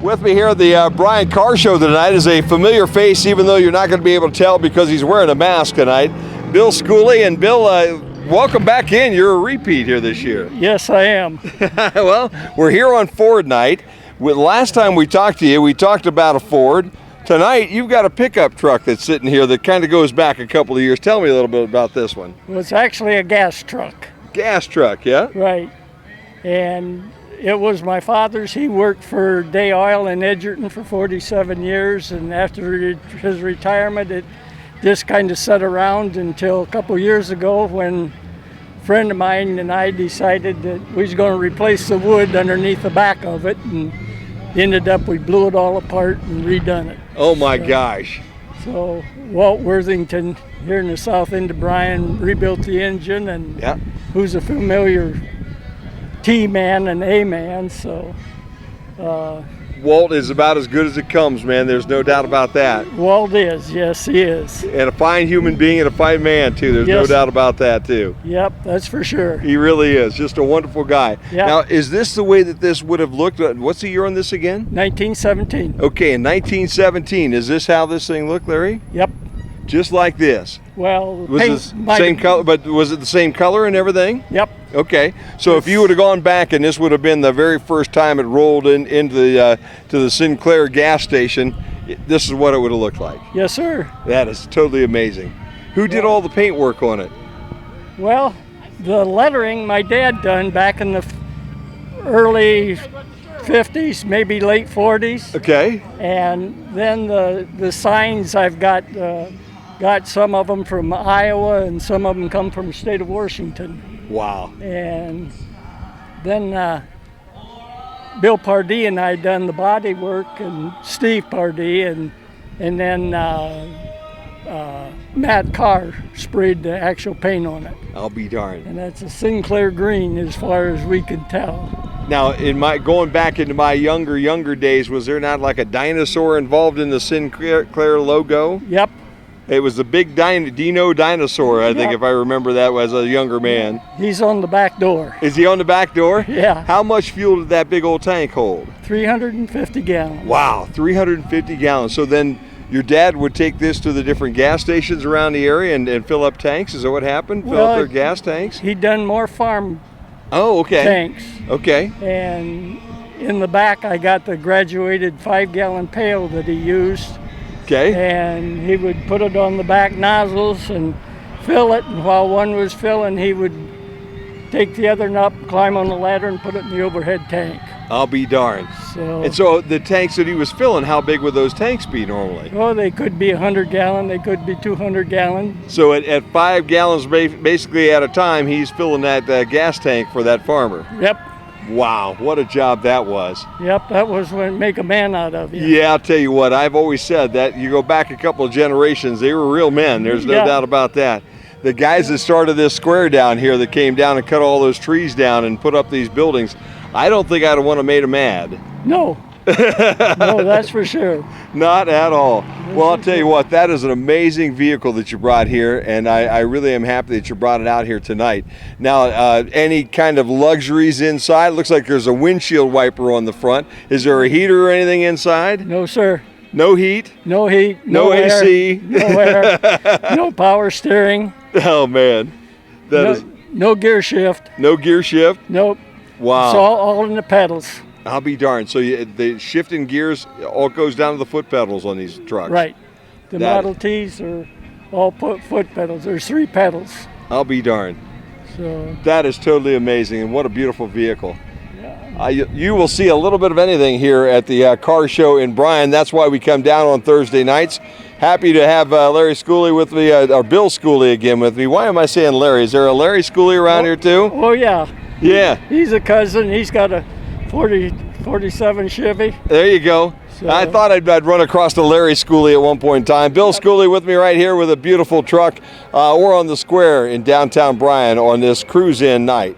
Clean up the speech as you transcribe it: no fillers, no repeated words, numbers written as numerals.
With me here at the Bryan Car Show tonight is a familiar face, even though you're not going to be able to tell because he's wearing a mask tonight. Bill Schooley. And Bill, welcome back in. You're a repeat here this year. Yes, I am. Well, we're here on Ford night. Last time we talked to you, we talked about a Ford. Tonight, you've got a pickup truck that's sitting here that kind of goes back a couple of years. Tell me a little bit about this one. Well, it's actually a gas truck. Gas truck, yeah? Right. And it was my father's. He worked for Day Oil in Edgerton for 47 years, and after his retirement, it just kind of sat around until a couple years ago when a friend of mine and I decided that we was going to replace the wood underneath the back of it, and ended up we blew it all apart and redone it. Oh my gosh. So Walt Worthington here in the south end of Bryan rebuilt the engine, and who's a familiar T-man and A-man, so Walt is about as good as it comes, man. There's no doubt about that. Walt is, yes, he is. And a fine human being and a fine man, too. There's no doubt about that, too. Yep, that's for sure. He really is. Just a wonderful guy. Yep. Now, is this the way that this would have looked? What's the year on this again? 1917. Okay, in 1917. Is this how this thing looked, Larry? Yep. Just like this? Well, was it the same color? But was it the same color and everything? Yep. Okay, so if you would have gone back and this would have been the very first time it rolled into the Sinclair gas station, this is what it would have looked like. Yes, sir. That is totally amazing. Who did all the paint work on it? Well, the lettering my dad done back in the early 50s, maybe late 40s. Okay. And then the signs I've got some of them from Iowa and some of them come from the state of Washington. Wow. And then Bill Pardee and I done the body work, and Steve Pardee, and then Matt Carr sprayed the actual paint on it. I'll be darned. And that's a Sinclair green as far as we could tell. Now, going back into my younger days, was there not like a dinosaur involved in the Sinclair logo? Yep. It was the big Dino dinosaur, I think, if I remember that as a younger man. He's on the back door. Is he on the back door? Yeah. How much fuel did that big old tank hold? 350 gallons. Wow, 350 gallons. So then your dad would take this to the different gas stations around the area and fill up tanks? Is that what happened? Fill up their gas tanks? He done more farm tanks. Okay. And in the back, I got the graduated 5-gallon pail that he used. Okay. And he would put it on the back nozzles and fill it, and while one was filling, he would take the other up, climb on the ladder, and put it in the overhead tank. I'll be darned. And so the tanks that he was filling, how big would those tanks be normally? Oh, they could be 100-gallon, they could be 200-gallon. So at 5 gallons basically at a time, he's filling that gas tank for that farmer. Yep. Wow, what a job that was. Yep, that was when make a man out of you. Yeah, I'll tell you what, I've always said that you go back a couple of generations, they were real men. There's no doubt about that. The guys that started this square down here that came down and cut all those trees down and put up these buildings, I don't think I'd have want to made them mad. No. No, that's for sure. Not at all. Well, I'll tell you what, that is an amazing vehicle that you brought here, and I really am happy that you brought it out here tonight. Now, any kind of luxuries inside? Looks like there's a windshield wiper on the front. Is there a heater or anything inside? No, sir. No heat? No heat. No air, AC? No air. No power steering. Oh, man. No gear shift. No gear shift? Nope. Wow. It's all in the pedals. I'll be darned. So the shifting gears all goes down to the foot pedals on these trucks. Right. The Model Ts are all foot pedals. There's 3 pedals. I'll be darned. So that is totally amazing, and what a beautiful vehicle. Yeah. You will see a little bit of anything here at the car show in Bryan. That's why we come down on Thursday nights. Happy to have Larry Schooley with me, or Bill Schooley again with me. Why am I saying Larry? Is there a Larry Schooley around here too? Oh yeah. Yeah. He's a cousin. He's got a 47 Chevy. There you go. So, I thought I'd run across the Larry Schooley at one point in time. Bill Schooley with me right here with a beautiful truck. We're on the square in downtown Bryan on this cruise-in night.